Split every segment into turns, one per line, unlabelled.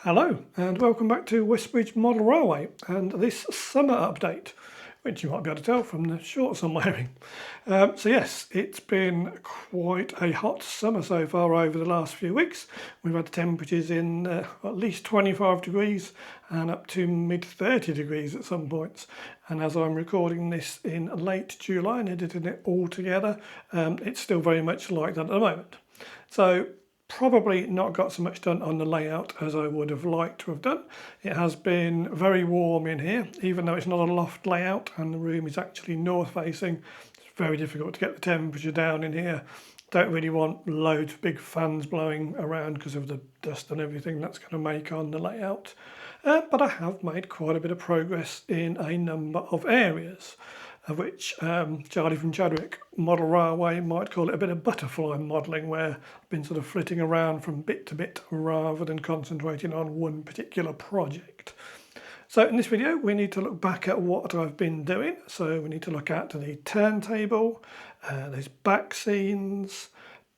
Hello and welcome back to Westbridge Model Railway and this summer update, which you might be able to tell from the shorts I'm wearing. So yes, it's been quite a hot summer so far over the last few weeks. We've had temperatures in at least 25 degrees and up to mid 30 degrees at some points. And as I'm recording this in late July and editing it all together, it's still very much like that at the moment. So probably not got so much done on the layout as I would have liked to have done. It has been very warm in here, even though it's not a loft layout and the room is actually north facing. It's very difficult to get the temperature down in here. Don't really want loads of big fans blowing around because of the dust and everything that's going to make on the layout. But I have made quite a bit of progress in a number of areas, of which Charlie from Chadwick Model Railway might call it a bit of butterfly modelling, where I've been sort of flitting around from bit to bit rather than concentrating on one particular project. So in this video we need to look back at what I've been doing. So we need to look at the turntable, there's back scenes,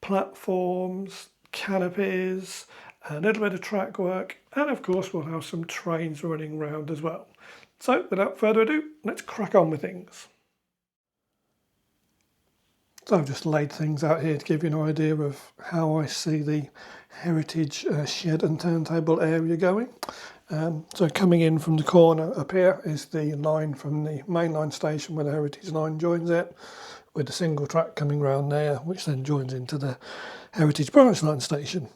platforms, canopies, a little bit of track work, and of course we'll have some trains running around as well. So without further ado, let's crack on with things. So I've just laid things out here to give you an idea of how I see the heritage shed and turntable area going. So coming in from the corner up here is the line from the mainline station where the heritage line joins it, with a single track coming round there, which then joins into the heritage branch line station.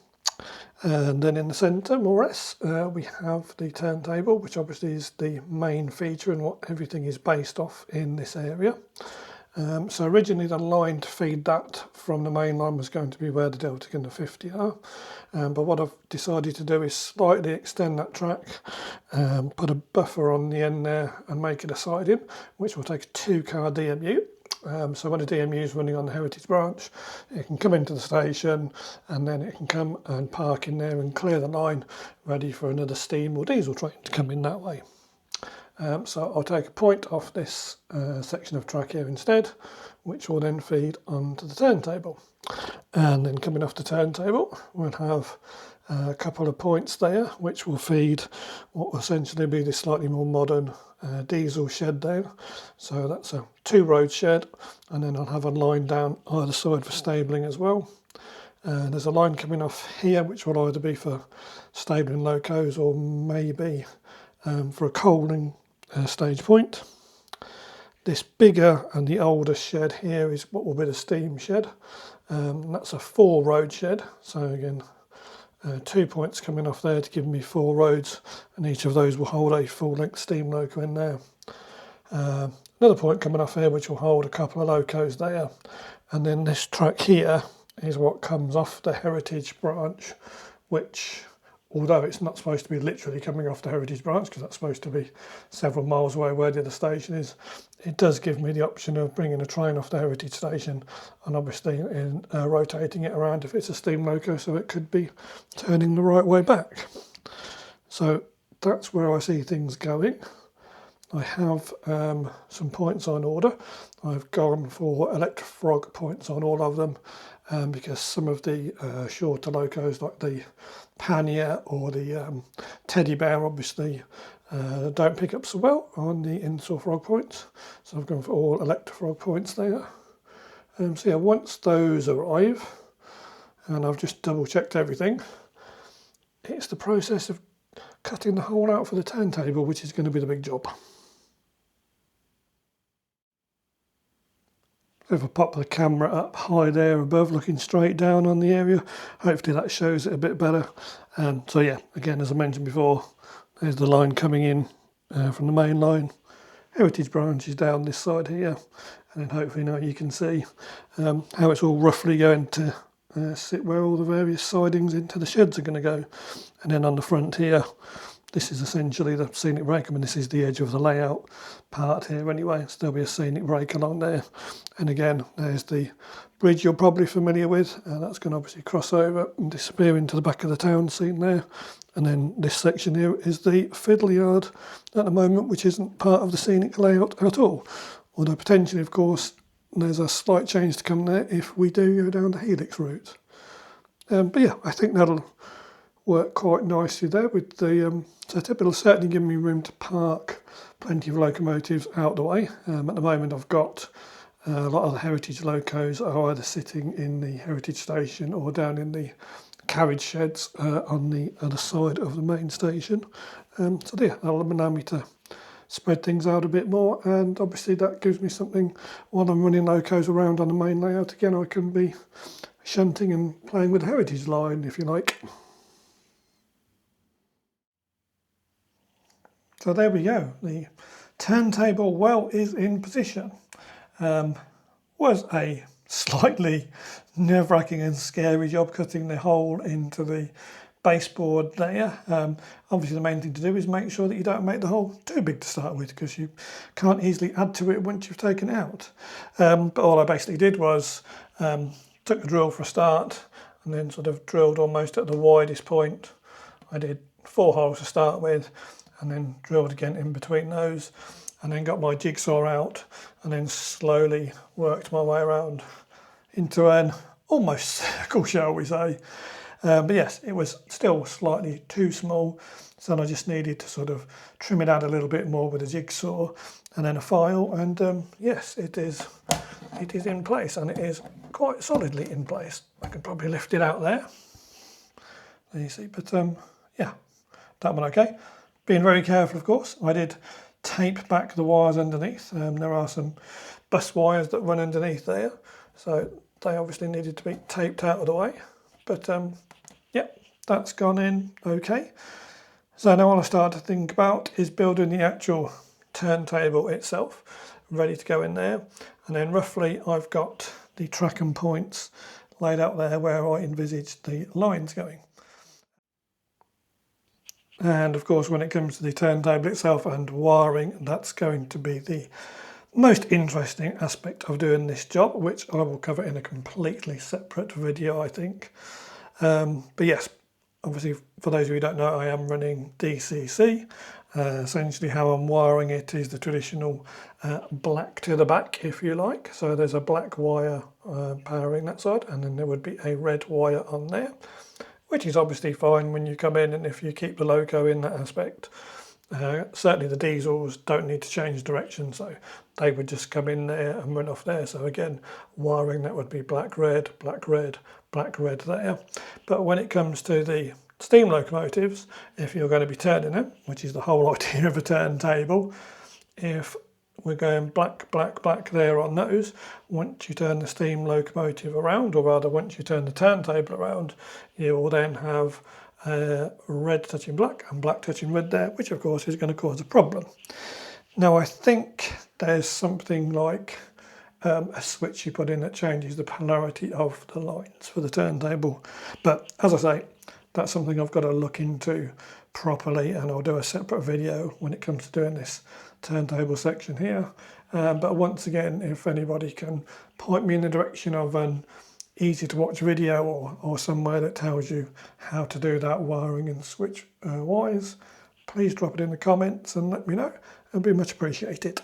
And then in the centre, more or less, we have the turntable, which obviously is the main feature and what everything is based off in this area. So originally the line to feed that from the main line was going to be where the Delta and the 50 are. But what I've decided to do is slightly extend that track, put a buffer on the end there and make it a siding, which will take a 2-car DMU. So when a DMU is running on the heritage branch, it can come into the station and then it can come and park in there and clear the line, ready for another steam or diesel train to come in that way. So I'll take a point off this section of track here instead, which will then feed onto the turntable. And then coming off the turntable, we'll have a couple of points there, which will feed what will essentially be this slightly more modern diesel shed there. So that's a 2-road shed, and then I'll have a line down either side for stabling as well. There's a line coming off here, which will either be for stabling locos or maybe for a coaling stage point. This bigger and the older shed here is what will be the steam shed. That's a 4-road shed, so again 2 points coming off there to give me 4 roads, and each of those will hold a full-length steam loco in there. Another point coming off here which will hold a couple of locos there, and then this track here is what comes off the heritage branch, which, although it's not supposed to be literally coming off the heritage branch because that's supposed to be several miles away where the other station is, it does give me the option of bringing a train off the heritage station and obviously rotating it around if it's a steam loco, so it could be turning the right way back. So that's where I see things going. I have some points on order. I've gone for electric frog points on all of them because some of the shorter locos like the pannier or the teddy bear obviously don't pick up so well on the in-saw frog points. So I've gone for all electric frog points there. So yeah, once those arrive, and I've just double checked everything, it's the process of cutting the hole out for the turntable, which is going to be the big job. If I pop the camera up high there above, looking straight down on the area, hopefully that shows it a bit better. So yeah, again, as I mentioned before, there's the line coming in from the main line. Heritage branch is down this side here, and then hopefully now you can see how it's all roughly going to sit where all the various sidings into the sheds are going to go. And then on the front here, this is essentially the scenic break. I mean, this is the edge of the layout part here anyway, so there'll be a scenic break along there. And again, there's the bridge you're probably familiar with. That's going to obviously cross over and disappear into the back of the town scene there. And then this section here is the fiddle yard at the moment, which isn't part of the scenic layout at all. Although potentially, of course, there's a slight change to come there if we do go down the helix route. But yeah, I think that'll work quite nicely there with the setup. It'll certainly give me room to park plenty of locomotives out the way. At the moment I've got a lot of the heritage locos are either sitting in the heritage station or down in the carriage sheds on the other side of the main station. So yeah, that'll allow me to spread things out a bit more, and obviously that gives me something while I'm running locos around on the main layout. Again, I can be shunting and playing with the heritage line, if you like. So there we go, the turntable well is in position. Was a slightly nerve-wracking and scary job cutting the hole into the baseboard there. Obviously the main thing to do is make sure that you don't make the hole too big to start with, because you can't easily add to it once you've taken it out. But all I basically did was took the drill for a start and then sort of drilled almost at the widest point. I did 4 holes to start with and then drilled again in between those, and then got my jigsaw out and then slowly worked my way around into an almost circle, shall we say. But yes, it was still slightly too small, so then I just needed to sort of trim it out a little bit more with a jigsaw and then a file, and yes, it is in place, and it is quite solidly in place. I can probably lift it out there you see, but yeah, that one okay. Being very careful, of course. I did tape back the wires underneath. There are some bus wires that run underneath there, so they obviously needed to be taped out of the way. But yeah, that's gone in okay. So now all I start to think about is building the actual turntable itself, ready to go in there. And then roughly I've got the track and points laid out there where I envisaged the lines going. And of course, when it comes to the turntable itself and wiring, that's going to be the most interesting aspect of doing this job, which I will cover in a completely separate video, I think. But yes, obviously, for those of you who don't know, I am running DCC. Essentially how I'm wiring it is the traditional black to the back, if you like. So there's a black wire powering that side, and then there would be a red wire on there, which is obviously fine when you come in and if you keep the loco in that aspect. Certainly the diesels don't need to change direction, so they would just come in there and run off there. So again, wiring that would be black, red, black, red, black, red there. But when it comes to the steam locomotives, if you're going to be turning them, which is the whole idea of a turntable, if we're going black, black, black there on those, once you turn the steam locomotive around, or rather once you turn the turntable around, you will then have red touching black and black touching red there, which of course is going to cause a problem. Now I think there's something like a switch you put in that changes the polarity of the lines for the turntable, but as I say, that's something I've got to look into properly, and I'll do a separate video when it comes to doing this turntable section here. But once again, if anybody can point me in the direction of an easy to watch video or somewhere that tells you how to do that wiring and switch wires, please drop it in the comments and let me know. It'd be much appreciated.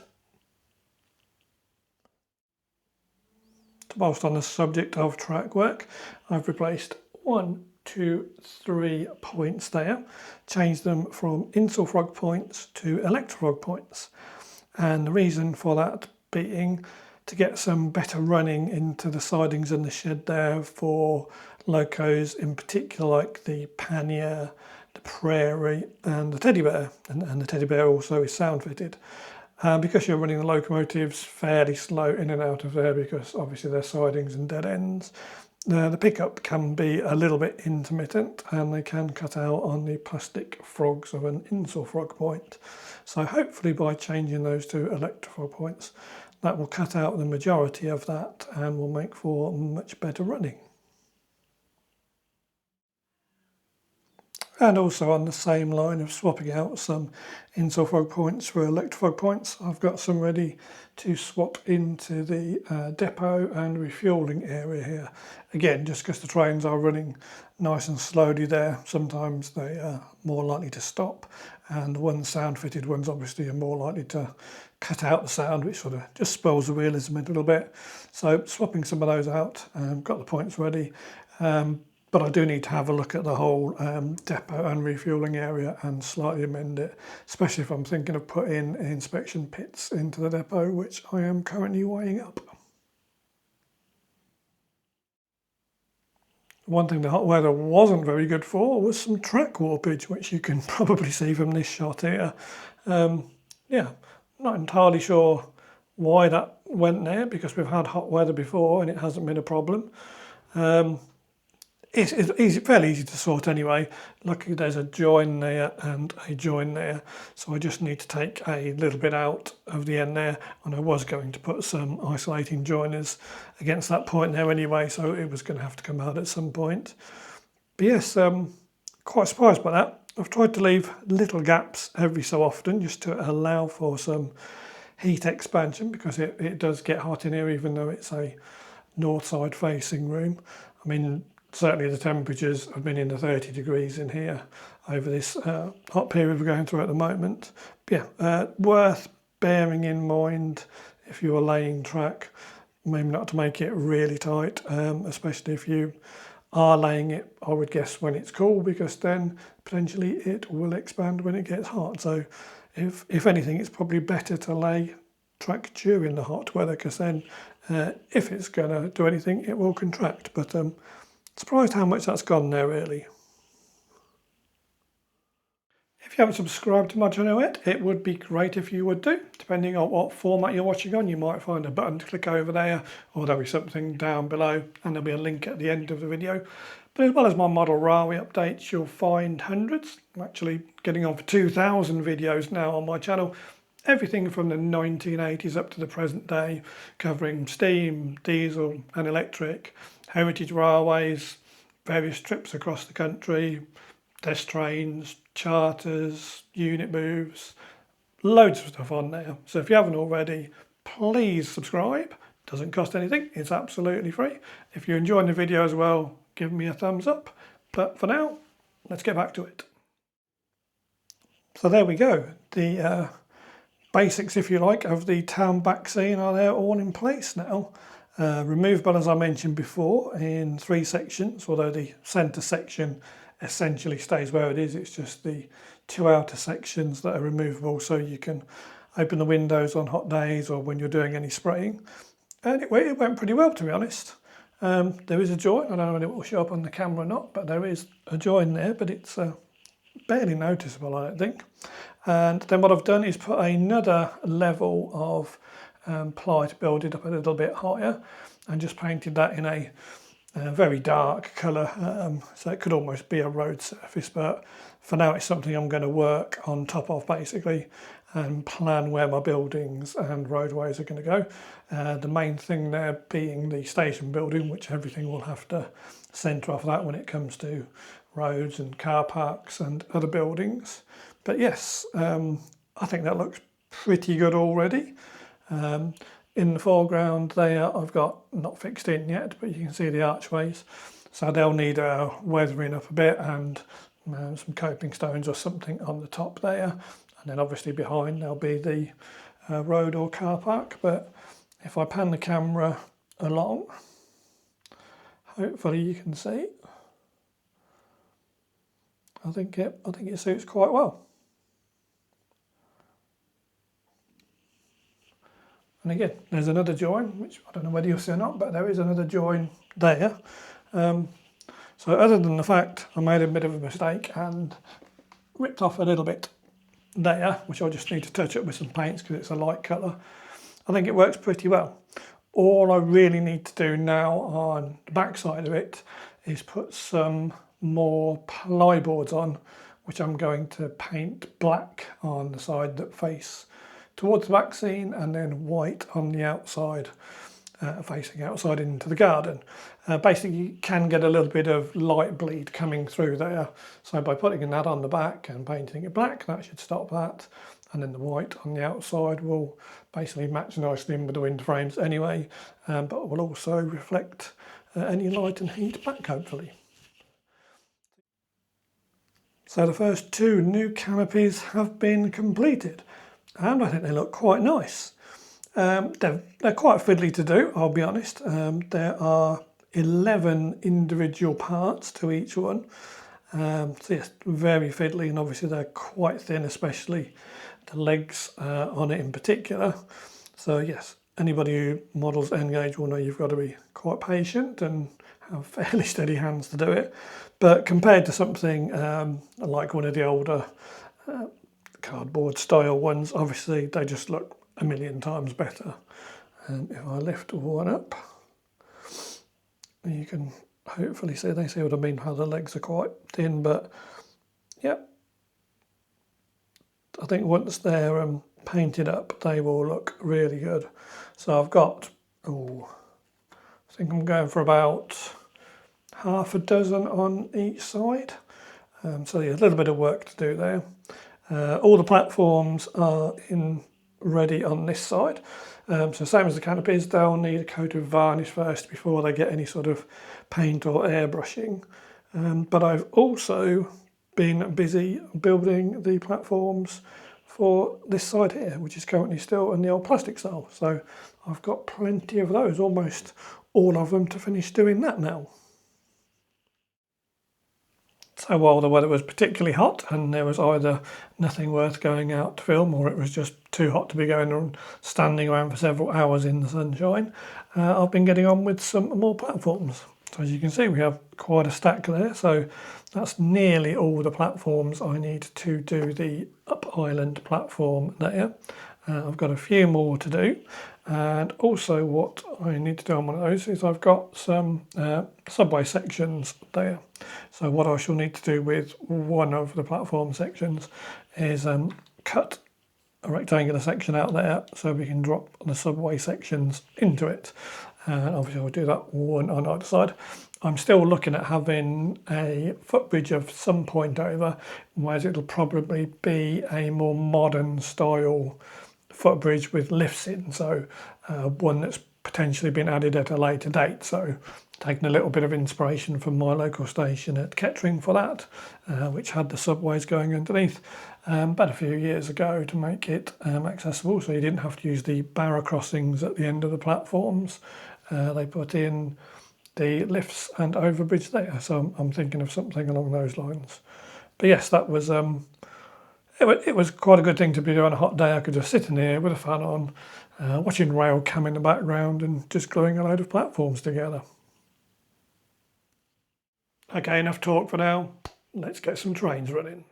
Whilst on the subject of track work, I've replaced 1, 2, 3 points there, changed them from insulfrog points to electrofrog points. And the reason for that being to get some better running into the sidings and the shed there for locos in particular, like the pannier, the prairie and the teddy bear. And the teddy bear also is sound fitted. Because you're running the locomotives fairly slow in and out of there, because obviously they're sidings and dead ends, the pickup can be a little bit intermittent and they can cut out on the plastic frogs of an insulfrog point. So hopefully by changing those to electrofrog points, that will cut out the majority of that and will make for much better running. And also on the same line of swapping out some insulfrog points for electrofrog points, I've got some ready to swap into the depot and refuelling area here. Again, just because the trains are running nice and slowly there, sometimes they are more likely to stop, and the ones sound fitted ones obviously are more likely to cut out the sound, which sort of just spoils the realism a little bit. So swapping some of those out, got the points ready. but I do need to have a look at the whole depot and refuelling area and slightly amend it, especially if I'm thinking of putting inspection pits into the depot, which I am currently weighing up. One thing the hot weather wasn't very good for was some track warpage, which you can probably see from this shot here. Yeah, not entirely sure why that went there, because we've had hot weather before and it hasn't been a problem. It's fairly easy to sort anyway. Luckily there's a join there and a join there, so I just need to take a little bit out of the end there, and I was going to put some isolating joiners against that point there anyway, so it was going to have to come out at some point. But yes, quite surprised by that. I've tried to leave little gaps every so often just to allow for some heat expansion, because it does get hot in here even though it's a north side facing room. I mean, certainly the temperatures have been in the 30 degrees in here over this hot period we're going through at the moment. But yeah, worth bearing in mind if you are laying track, maybe not to make it really tight, especially if you are laying it, I would guess, when it's cool, because then potentially it will expand when it gets hot. So if anything, it's probably better to lay track during the hot weather, because then if it's going to do anything, it will contract. But surprised how much that's gone there, really. If you haven't subscribed to my channel yet, it would be great if you would do. Depending on what format you're watching on, you might find a button to click over there, or there'll be something down below, and there'll be a link at the end of the video. But as well as my model railway updates, you'll find hundreds, I'm actually getting on for 2,000 videos now on my channel. Everything from the 1980s up to the present day, covering steam, diesel and electric, heritage railways, various trips across the country, test trains, charters, unit moves, loads of stuff on there. So if you haven't already, please subscribe. Doesn't cost anything, it's absolutely free. If you're enjoying the video as well, give me a thumbs up. But for now, let's get back to it. So there we go. The basics, if you like, of the town back scene are there all in place now. Removable, as I mentioned before, in 3 sections, although the centre section essentially stays where it is. It's just the 2 outer sections that are removable, so you can open the windows on hot days or when you're doing any spraying. And it went pretty well, to be honest. There is a join. I don't know whether it will show up on the camera or not, but there is a join there, but it's barely noticeable, I don't think. And then what I've done is put another level of ply to build it up a little bit higher, and just painted that in a very dark colour, so it could almost be a road surface, but for now it's something I'm going to work on top of basically, and plan where my buildings and roadways are going to go. The main thing there being the station building, which everything will have to centre off that when it comes to roads and car parks and other buildings. But yes, I think that looks pretty good already. In the foreground there, I've got not fixed in yet, but you can see the archways, so they'll need weathering up a bit, and some coping stones or something on the top there, and then obviously behind there'll be the road or car park. But if I pan the camera along, hopefully you can see. I think it suits quite well. And again, there's another join, which I don't know whether you'll see or not, but there is another join there. So other than the fact I made a bit of a mistake and ripped off a little bit there, which I just need to touch up with some paints because it's a light colour, I think it works pretty well. All I really need to do now on the back side of it is put some more ply boards on, which I'm going to paint black on the side that face towards the back scene, and then white on the outside, facing outside into the garden. Basically you can get a little bit of light bleed coming through there, so by putting that on the back and painting it black, that should stop that, and then the white on the outside will basically match nicely in with the window frames anyway, but will also reflect any light and heat back, hopefully. So the first 2 new canopies have been completed, and I think they look quite nice. They're quite fiddly to do, I'll be honest. There are 11 individual parts to each one. So yes, very fiddly, and obviously they're quite thin, especially the legs on it in particular. So yes, anybody who models N-gauge will know you've got to be quite patient and have fairly steady hands to do it. But compared to something like one of the older cardboard style ones, obviously they just look a million times better. And if I lift one up, you can hopefully see, they see what I mean, how the legs are quite thin, but yeah, I think once they're painted up, they will look really good. So I've got, I think I'm going for about half a dozen on each side. So yeah, a little bit of work to do there. All the platforms are ready on this side. So same as the canopies, they'll need a coat of varnish first before they get any sort of paint or airbrushing. But I've also been busy building the platforms for this side here, which is currently still in the old plastic style. So I've got plenty of those, almost all of them, to finish doing that now. So while the weather was particularly hot and there was either nothing worth going out to film, or it was just too hot to be going and standing around for several hours in the sunshine, I've been getting on with some more platforms. So as you can see, we have quite a stack there. So that's nearly all the platforms I need to do the up island platform there. I've got a few more to do. And also what I need to do on one of those is I've got some subway sections there. So what I shall need to do with one of the platform sections is cut a rectangular section out there so we can drop the subway sections into it. And obviously I'll do that one on either side. I'm still looking at having a footbridge of some point over, whereas it'll probably be a more modern style footbridge with lifts in, so one that's potentially been added at a later date. So taking a little bit of inspiration from my local station at Kettering for that, which had the subways going underneath about a few years ago to make it accessible, so you didn't have to use the barra crossings at the end of the platforms. They put in the lifts and overbridge there, so I'm thinking of something along those lines. But yes, that was it was quite a good thing to be doing on a hot day. I could just sit in here with a fan on, watching rail come in the background and just gluing a load of platforms together. Okay, enough talk for now. Let's get some trains running.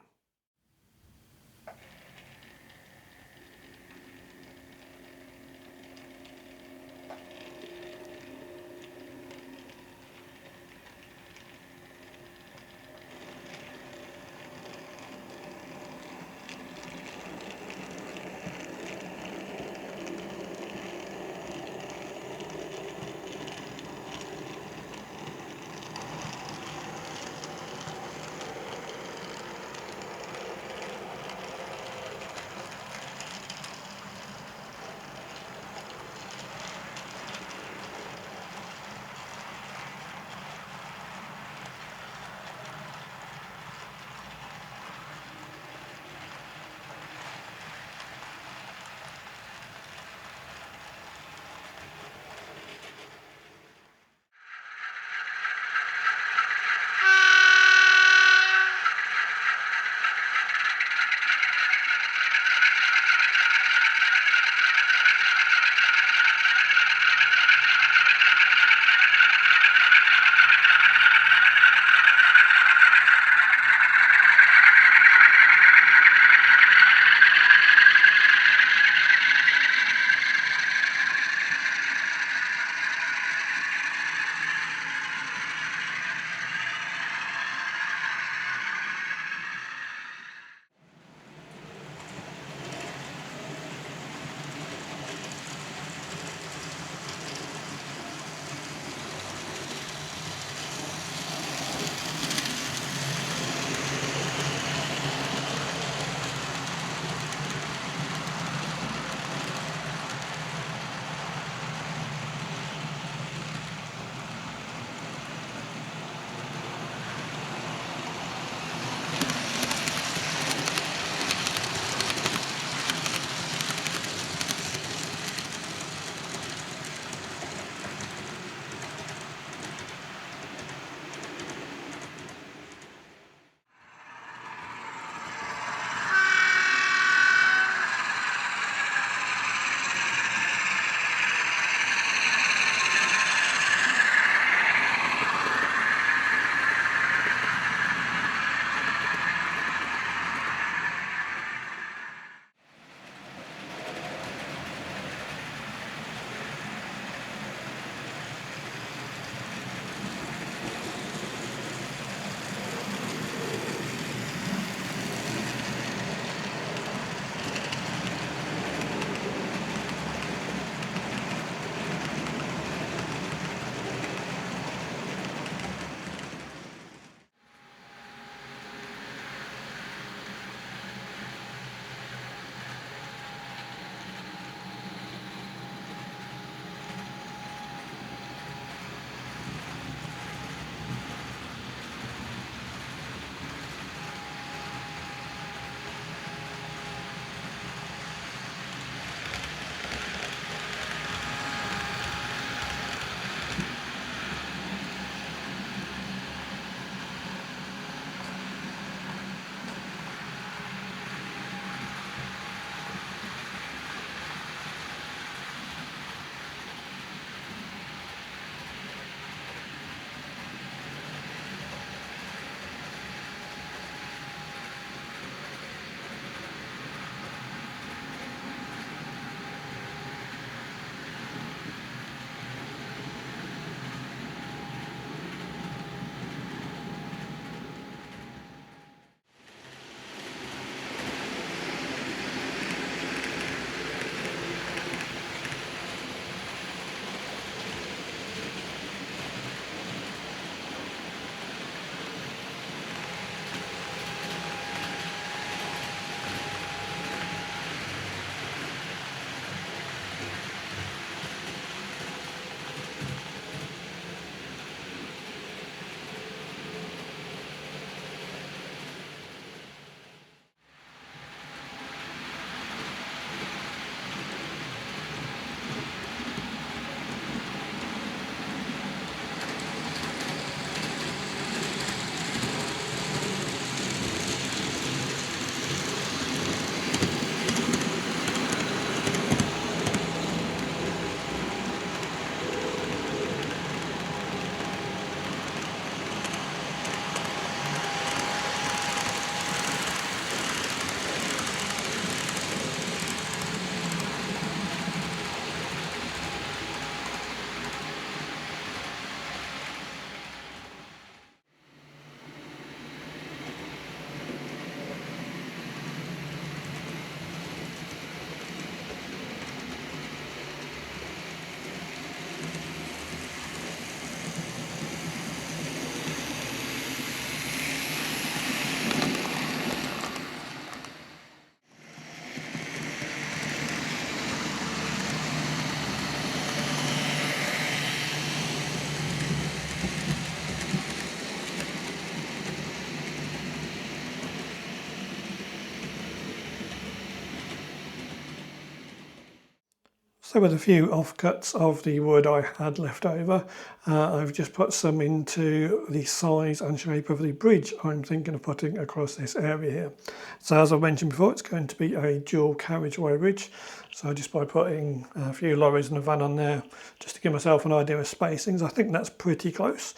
So with a few offcuts of the wood I had left over, I've just put some into the size and shape of the bridge I'm thinking of putting across this area here. So as I mentioned before, it's going to be a dual carriageway bridge. So just by putting a few lorries and a van on there, just to give myself an idea of spacings, I think that's pretty close.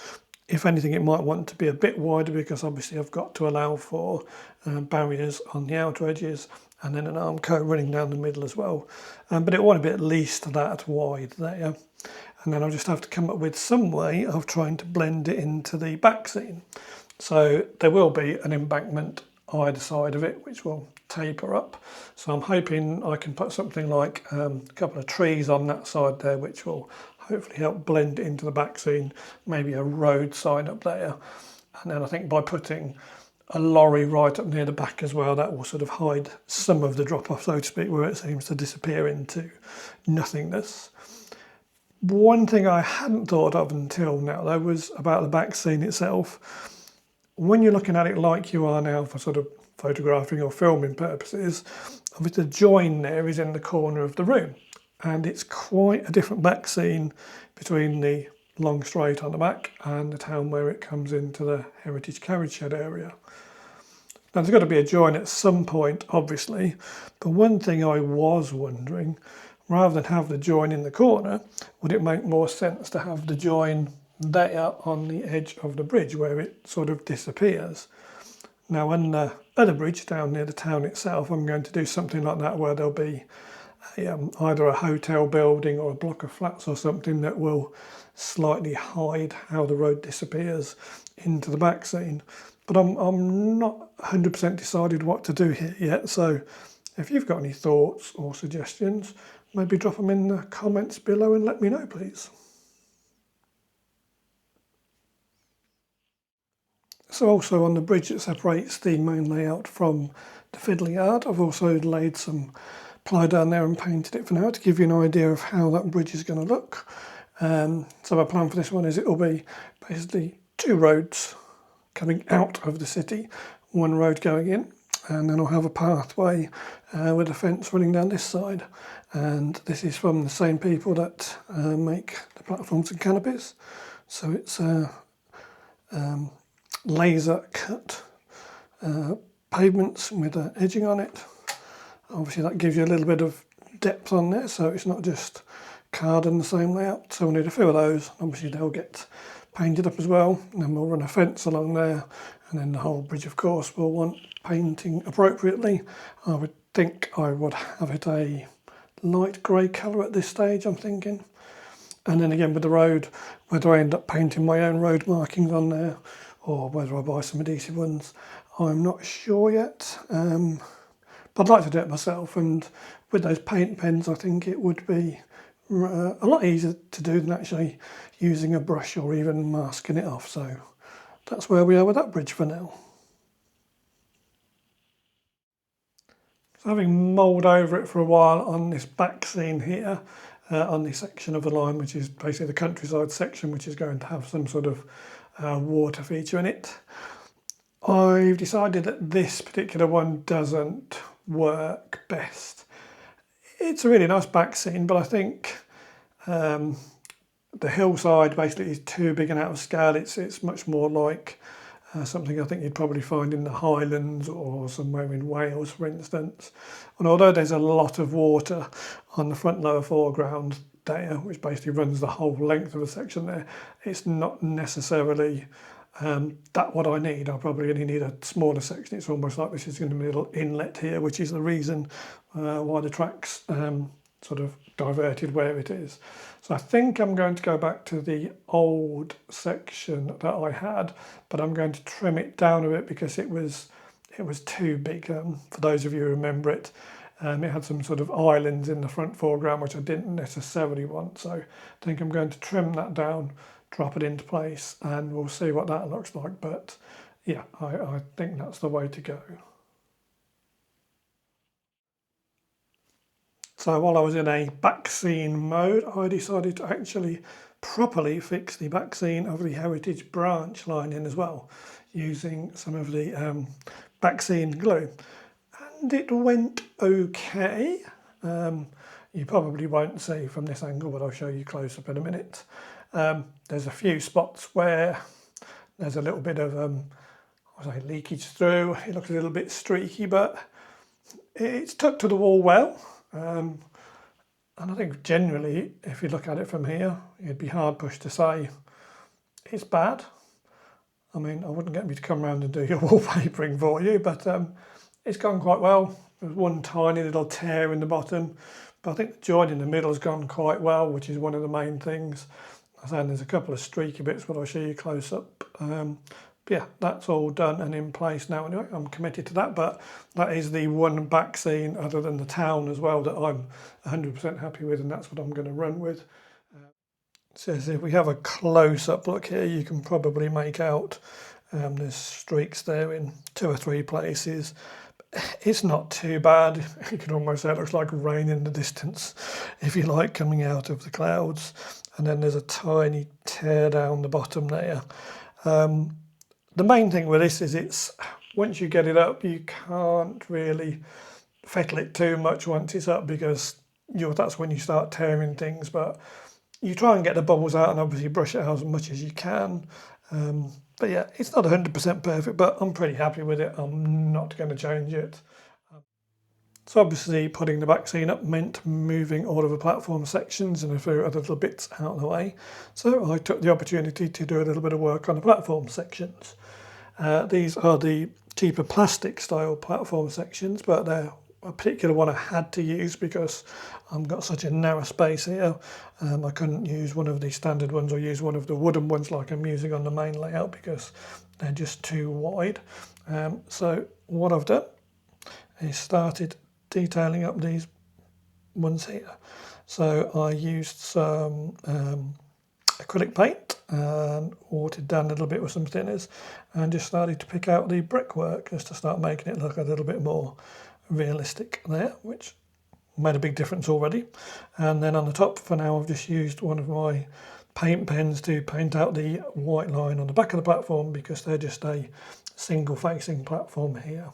If anything, it might want to be a bit wider because obviously I've got to allow for barriers on the outer edges and then an armco running down the middle as well. But it want to be at least that wide there. And then I'll just have to come up with some way of trying to blend it into the back scene. So there will be an embankment either side of it, which will taper up. So I'm hoping I can put something like a couple of trees on that side there, which will hopefully help blend it into the back scene, maybe a road sign up there. And then I think by putting a lorry right up near the back as well, that will sort of hide some of the drop off, so to speak, where it seems to disappear into nothingness. One thing I hadn't thought of until now though was about the back scene itself. When you're looking at it like you are now for sort of photographing or filming purposes, obviously the join there is in the corner of the room, and it's quite a different back scene between the long straight on the back and the town where it comes into the heritage carriage shed area. Now there's got to be a join at some point obviously, but one thing I was wondering, rather than have the join in the corner, would it make more sense to have the join there on the edge of the bridge where it sort of disappears? Now on the other bridge down near the town itself, I'm going to do something like that where there'll be either a hotel building or a block of flats or something that will slightly hide how the road disappears into the back scene. But I'm not 100% decided what to do here yet, so if you've got any thoughts or suggestions, maybe drop them in the comments below and let me know, please. So also on the bridge that separates the main layout from the fiddler yard, I've also laid some ply down there and painted it for now to give you an idea of how that bridge is going to look. So my plan for this one is it will be basically two roads coming out of the city, one road going in, and then I'll have a pathway with a fence running down this side. And this is from the same people that make the platforms and canopies. So it's laser cut pavements with edging on it. Obviously that gives you a little bit of depth on there, so it's not just card in the same layout. So we'll need a few of those. Obviously they'll get painted up as well, and then we'll run a fence along there, and then the whole bridge of course will want painting appropriately. I would think I would have it a light grey colour at this stage, I'm thinking. And then again with the road, whether I end up painting my own road markings on there or whether I buy some adhesive ones, I'm not sure yet. But I'd like to do it myself, and with those paint pens I think it would be a lot easier to do than actually using a brush or even masking it off. So that's where we are with that bridge for now. So having mulled over it for a while on this back scene here, on this section of the line, which is basically the countryside section, which is going to have some sort of water feature in it, I've decided that this particular one doesn't work best. It's a really nice back scene, but I think the hillside basically is too big and out of scale. It's much more like something I think you'd probably find in the Highlands or somewhere in Wales, for instance. And although there's a lot of water on the front lower foreground there, which basically runs the whole length of the section there, it's not necessarily that what I need. I probably only need a smaller section. It's almost like this is going to be a little inlet here, which is the reason why the track's sort of diverted where it is. So I think I'm going to go back to the old section that I had, but I'm going to trim it down a bit because it was too big. For those of you who remember it, it had some sort of islands in the front foreground, which I didn't necessarily want. So I think I'm going to trim that down, drop it into place, and we'll see what that looks like. But yeah, I think that's the way to go. So while I was in a back scene mode, I decided to actually properly fix the back scene of the heritage branch line in as well, using some of the back scene glue. And it went okay. you probably won't see from this angle, but I'll show you close up in a minute. There's a few spots where there's a little bit of leakage through. It looks a little bit streaky, but it's tucked to the wall well. And I think generally, if you look at it from here, you'd be hard pushed to say it's bad. I mean, I wouldn't get me to come around and do your wallpapering for you, but it's gone quite well. There's one tiny little tear in the bottom, but I think the join in the middle has gone quite well, which is one of the main things. And there's a couple of streaky bits, but I'll show you close up. But yeah, that's all done and in place now anyway. I'm committed to that, but that is the one back scene other than the town as well that I'm 100% happy with, and that's what I'm going to run with. So if we have a close-up look here, you can probably make out there's streaks there in 2 or 3 places. It's not too bad. You can almost say it looks like rain in the distance, if you like, coming out of the clouds. And then there's a tiny tear down the bottom there. The main thing with this is it's, once you get it up, you can't really fettle it too much once it's up, because that's when you start tearing things. But you try and get the bubbles out and obviously brush it out as much as you can. But yeah, it's not 100% perfect, but I'm pretty happy with it. I'm not going to change it. So obviously putting the back scene up meant moving all of the platform sections and a few other little bits out of the way. So I took the opportunity to do a little bit of work on the platform sections. These are the cheaper plastic style platform sections, but they're a particular one I had to use because I've got such a narrow space here. I couldn't use one of the standard ones or use one of the wooden ones like I'm using on the main layout because they're just too wide. So what I've done is started detailing up these ones here. So I used some acrylic paint and watered down a little bit with some thinners and just started to pick out the brickwork just to start making it look a little bit more realistic there, which made a big difference already. And then on the top for now I've just used one of my paint pens to paint out the white line on the back of the platform because they're just a single facing platform here.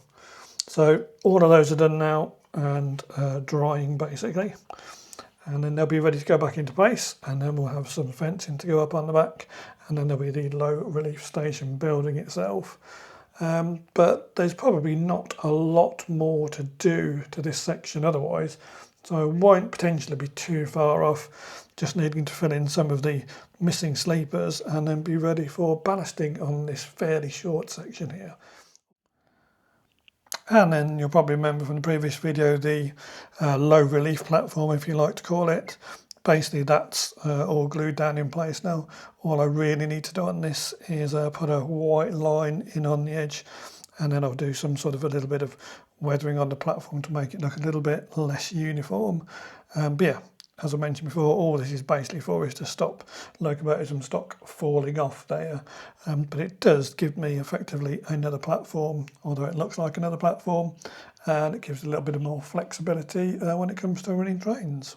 So all of those are done now and drying basically, and then they'll be ready to go back into place, and then we'll have some fencing to go up on the back, and then there'll be the low relief station building itself. But there's probably not a lot more to do to this section otherwise, so I won't potentially be too far off, just needing to fill in some of the missing sleepers and then be ready for ballasting on this fairly short section here. And then you'll probably remember from the previous video the low relief platform, if you like to call it. Basically that's all glued down in place now. All I really need to do on this is put a white line in on the edge, and then I'll do some sort of a little bit of weathering on the platform to make it look a little bit less uniform. But yeah, as I mentioned before, all this is basically for is to stop locomotives and stock falling off there. But it does give me effectively another platform, although it looks like another platform, and it gives a little bit of more flexibility when it comes to running trains.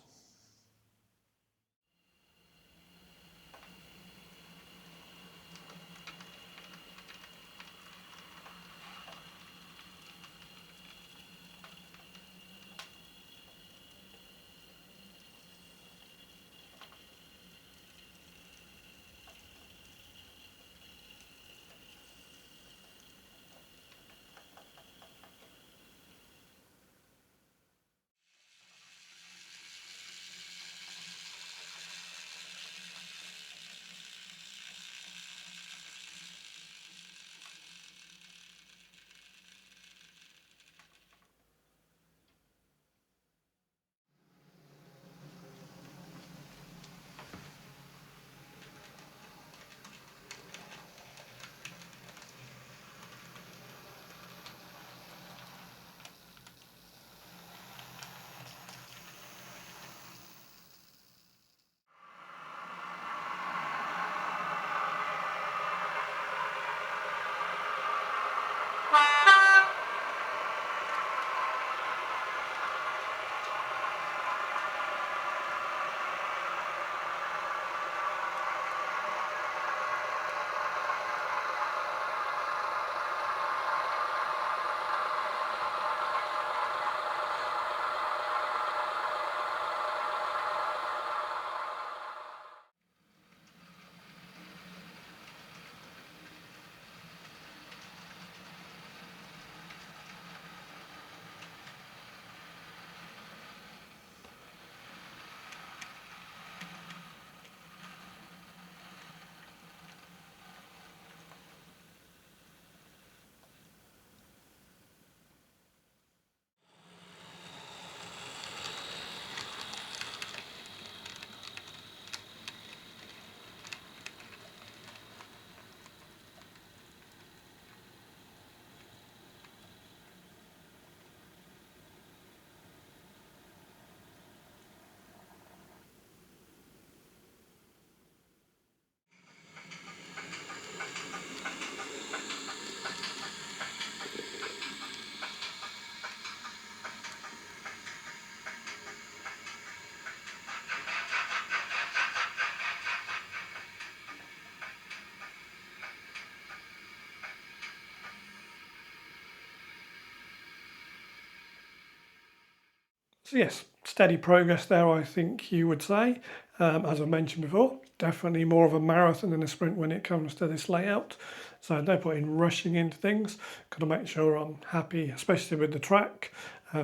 So yes, steady progress there, I think you would say. As I mentioned before, definitely more of a marathon than a sprint when it comes to this layout. So no point in rushing into things. Got to make sure I'm happy, especially with the track.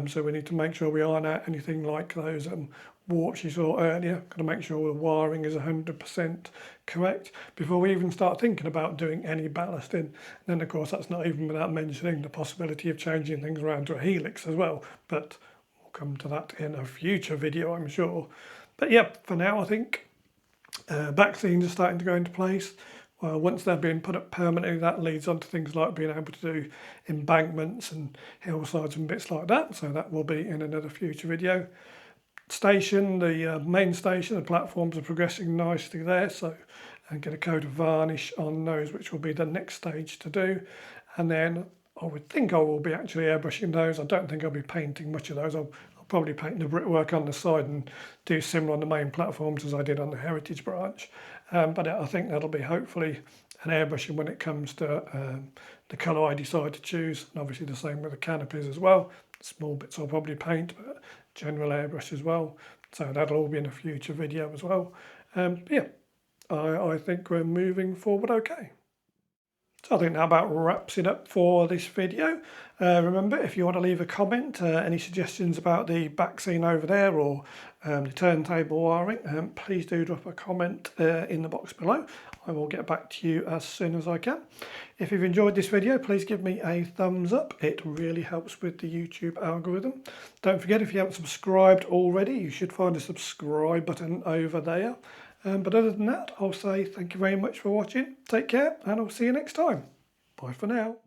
So we need to make sure we iron out anything like those warps you saw earlier. Got to make sure the wiring is 100% correct before we even start thinking about doing any ballasting. And then of course that's not even without mentioning the possibility of changing things around to a helix as well. But we'll come to that in a future video, I'm sure. But yeah, for now I think backscenes are starting to go into place. Well, once they're being put up permanently, that leads on to things like being able to do embankments and hillsides and bits like that. So that will be in another future video. Station, the main station, the platforms are progressing nicely there. So and get a coat of varnish on those, which will be the next stage to do. And then I would think I will be actually airbrushing those. I don't think I'll be painting much of those. I'll probably paint the brickwork on the side and do similar on the main platforms as I did on the Heritage branch. But I think that'll be hopefully an airbrushing when it comes to the colour I decide to choose. And obviously the same with the canopies as well. Small bits I'll probably paint, but general airbrush as well. So that'll all be in a future video as well. Yeah, I think we're moving forward okay. So I think that about wraps it up for this video. Remember, if you want to leave a comment, any suggestions about the back scene over there or the turntable wiring, please do drop a comment in the box below. I will get back to you as soon as I can. If you've enjoyed this video, please give me a thumbs up. It really helps with the YouTube algorithm. Don't forget, if you haven't subscribed already, you should find a subscribe button over there. But other than that, I'll say thank you very much for watching. Take care, and I'll see you next time. Bye for now.